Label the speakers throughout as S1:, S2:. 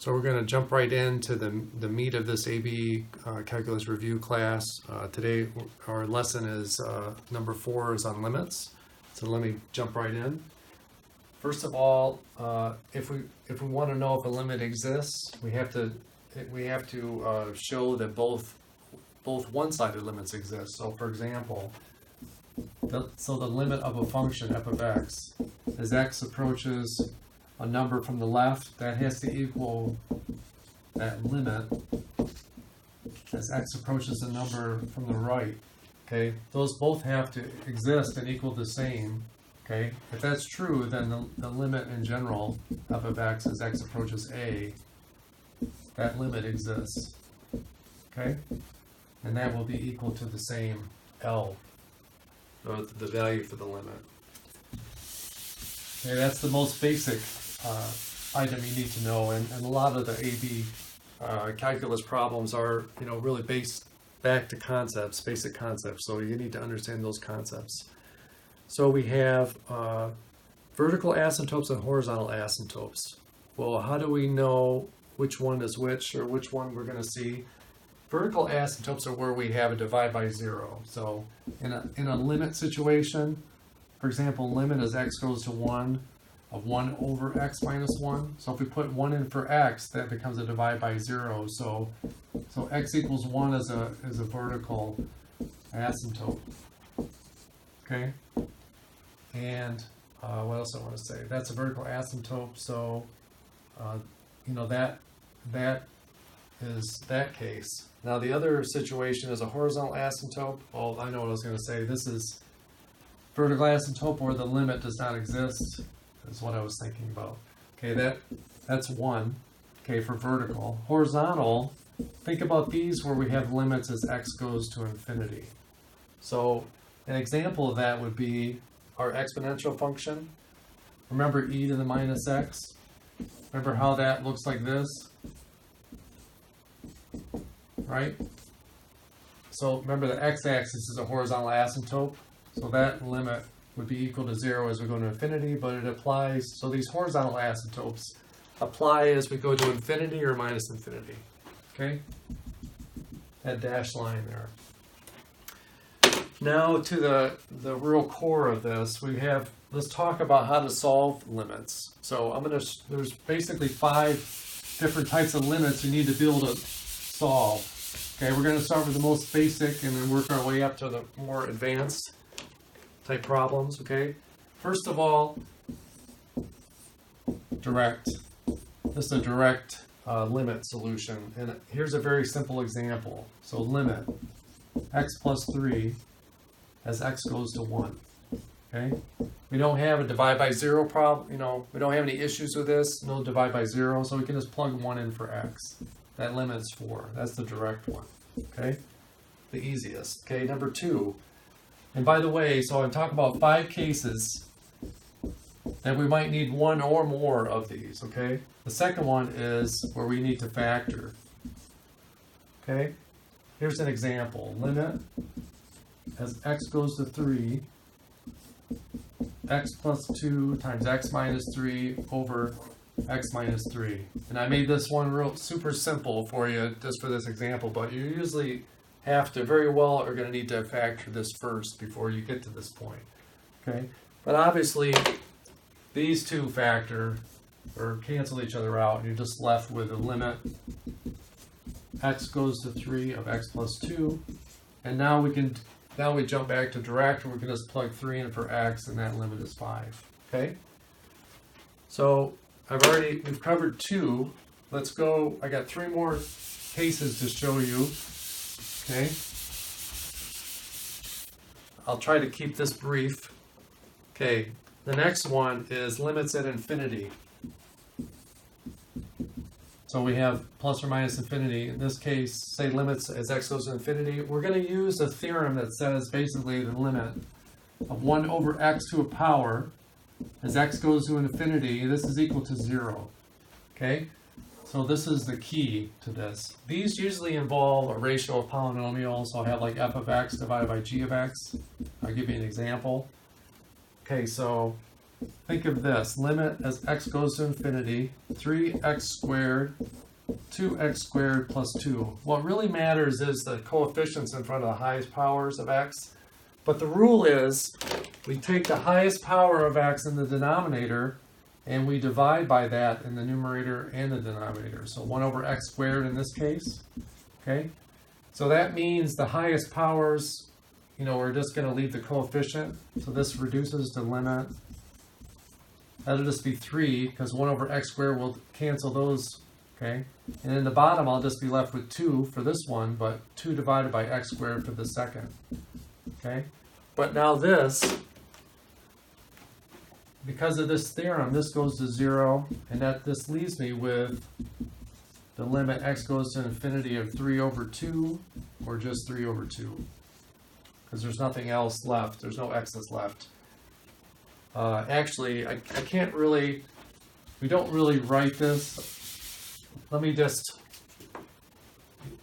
S1: So we're going to jump right into the meat of this AB calculus review class. Today our lesson is number 4 is on limits. So let me jump right in. First of all, if we want to know if a limit exists, we have to show that both one-sided limits exist. So for example, the limit of a function f of x as x approaches a number from the left, that has to equal that limit as x approaches a number from the right. Okay, those both have to exist and equal the same. Okay, if that's true, then the limit in general f of x as x approaches a, that limit exists. Okay, and that will be equal to the same L, the value for the limit. Okay, that's the most basic item you need to know, and a lot of the AB calculus problems are, really based back to concepts, basic concepts. So you need to understand those concepts. So we have vertical asymptotes and horizontal asymptotes. Well, how do we know which one is which, or which one we're going to see? Vertical asymptotes are where we have a divide by 0. So in a limit situation, for example, limit as x goes to 1 of 1 over x minus 1. So if we put 1 in for x, that becomes a divide by 0. So x equals 1 is a vertical asymptote. Okay? And what else I want to say? That's a vertical asymptote. So, that is that case. Now the other situation is a horizontal asymptote. Oh, I know what I was going to say. This is vertical asymptote where the limit does not exist, is what I was thinking about. Okay, that's 1. Okay, for vertical. Horizontal, think about these where we have limits as x goes to infinity. So an example of that would be our exponential function. Remember e to the minus x? Remember how that looks like this? Right? So remember the x-axis is a horizontal asymptote. So that limit would be equal to 0 as we go to infinity, but it applies, so these horizontal asymptotes apply as we go to infinity or minus infinity. Okay? That dashed line there. Now to the real core of this, let's talk about how to solve limits. So there's basically 5 different types of limits you need to be able to solve. Okay, we're going to start with the most basic and then work our way up to the more advanced type problems. Okay, first of all, direct. This is a direct limit solution, and here's a very simple example. So limit x plus 3 as x goes to 1. Okay, we don't have a divide by 0 problem. We don't have any issues with this. No divide by 0, so we can just plug 1 in for x. That limit is 4. That's the direct one. Okay, the easiest. Okay, number 2. And by the way, so I'm talking about 5 cases that we might need 1 or more of these, okay? The second one is where we need to factor. Okay? Here's an example. Limit as x goes to 3, x plus 2 times x minus 3 over x minus 3. And I made this one super simple for you just for this example, but you usually are going to need to factor this first before you get to this point. Okay, but obviously these two factor or cancel each other out, and you're just left with a limit x goes to 3 of x plus 2, and now we jump back to direct, and we can just plug 3 in for x, and that limit is 5. Okay, so we've covered 2. Let's go. I got 3 more cases to show you. Okay, I'll try to keep this brief. Okay, the next one is limits at infinity. So we have plus or minus infinity. In this case, say limits as x goes to infinity. We're going to use a theorem that says basically the limit of 1 over x to a power as x goes to infinity, this is equal to 0. Okay? So this is the key to this. These usually involve a ratio of polynomials. So I'll have like f of x divided by g of x. I'll give you an example. Okay, so think of this, limit as x goes to infinity, 3x squared, 2x squared plus 2. What really matters is the coefficients in front of the highest powers of x. But the rule is we take the highest power of x in the denominator and we divide by that in the numerator and the denominator. So 1 over x squared in this case. Okay? So that means the highest powers, we're just going to leave the coefficient. So this reduces to limit. That'll just be 3 because 1 over x squared will cancel those. Okay? And in the bottom, I'll just be left with 2 for this one, but 2 divided by x squared for the second. Okay? But now this, because of this theorem, this goes to 0, and this leaves me with the limit x goes to infinity of 3 over 2, or just 3 over 2. Because there's nothing else left. There's no x's left. Actually, I can't really, we don't really write this. Let me just,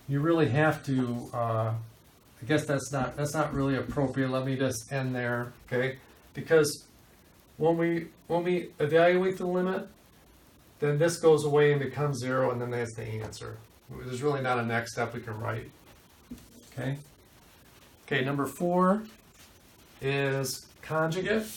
S1: you really have to, I guess that's not really appropriate. Let me just end there, okay? Because when we evaluate the limit, then this goes away and becomes 0, and then that's the answer. There's really not a next step we can write. Okay? Okay, number 4 is conjugate.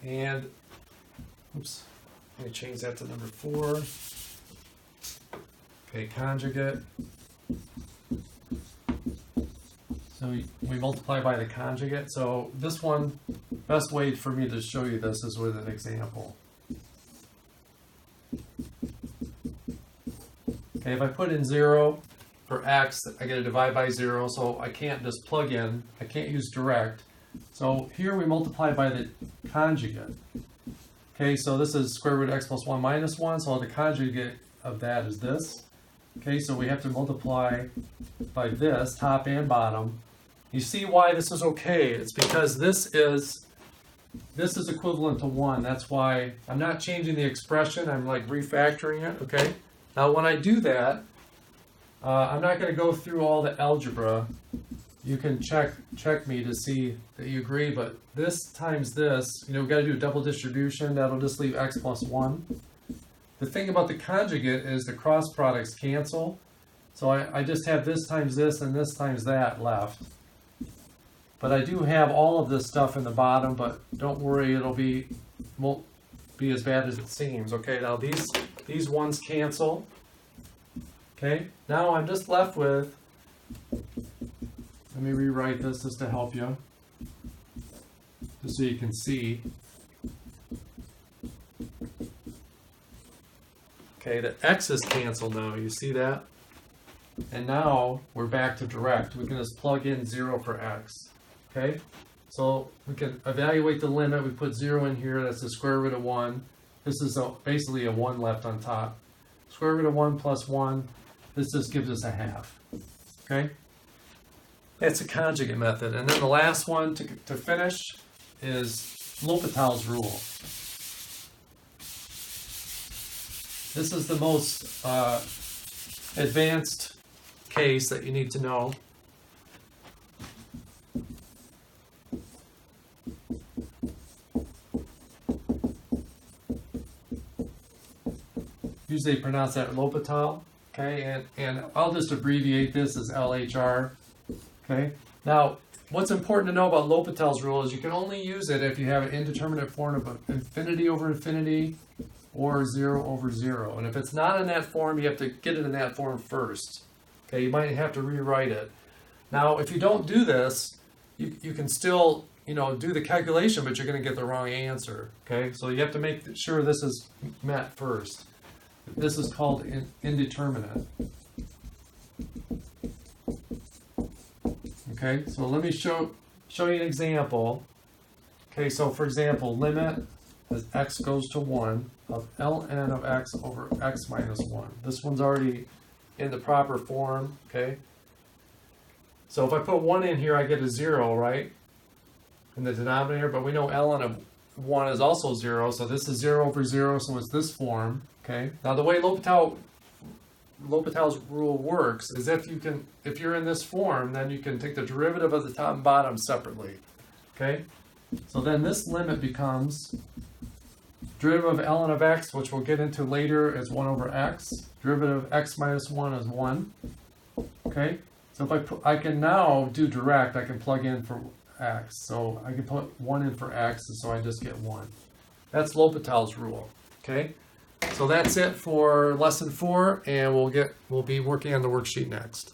S1: And, oops, let me change that to number 4. Okay, conjugate. So we multiply by the conjugate. So this one, best way for me to show you this is with an example. Okay, if I put in 0 for x, I get to divide by 0, so I can't just plug in. I can't use direct. So here we multiply by the conjugate. Okay, so this is square root of x plus 1 minus 1, so the conjugate of that is this. Okay, so we have to multiply by this, top and bottom. You see why this is okay? It's because this is equivalent to 1. That's why I'm not changing the expression. I'm like refactoring it, okay? Now when I do that, I'm not going to go through all the algebra. You can check me to see that you agree, but this times this, we've got to do a double distribution. That'll just leave x plus 1. The thing about the conjugate is the cross products cancel. So I just have this times this and this times that left. But I do have all of this stuff in the bottom, but don't worry, won't be as bad as it seems. Okay, now these ones cancel. Okay, now I'm just left with, let me rewrite this just to help you, just so you can see. Okay, the x's cancel now, you see that? And now we're back to direct. We can just plug in 0 for x. Okay, so we can evaluate the limit. We put 0 in here, that's the square root of 1. This is basically a 1 left on top. Square root of 1 plus 1, this just gives us a half. Okay, that's a conjugate method. And then the last one to finish is L'Hopital's rule. This is the most advanced case that you need to know. Usually pronounce that L'Hopital, okay, and I'll just abbreviate this as LHR, okay. Now, what's important to know about L'Hopital's rule is you can only use it if you have an indeterminate form of infinity over infinity or 0 over 0. And if it's not in that form, you have to get it in that form first. Okay, you might have to rewrite it. Now, if you don't do this, you can still, do the calculation, but you're going to get the wrong answer. Okay, so you have to make sure this is met first. This is called indeterminate. Okay, so let me show you an example. Okay, so for example, limit as x goes to 1 of ln of x over x minus 1. This one's already in the proper form, okay? So if I put 1 in here, I get a 0, right? In the denominator, but we know ln of 1 is also 0, so this is 0 over 0, so it's this form, okay? Now the way L'Hopital L'Hopital's rule works is if you're in this form, then you can take the derivative of the top and bottom separately. Okay? So then this limit becomes derivative of ln of x, which we'll get into later, is 1 over x. Derivative of x minus 1 is 1. Okay? So if I can now do direct, I can plug in for x. So I can put 1 in for x, and so I just get 1. That's L'Hopital's rule. Okay? So that's it for lesson 4, and we'll be working on the worksheet next.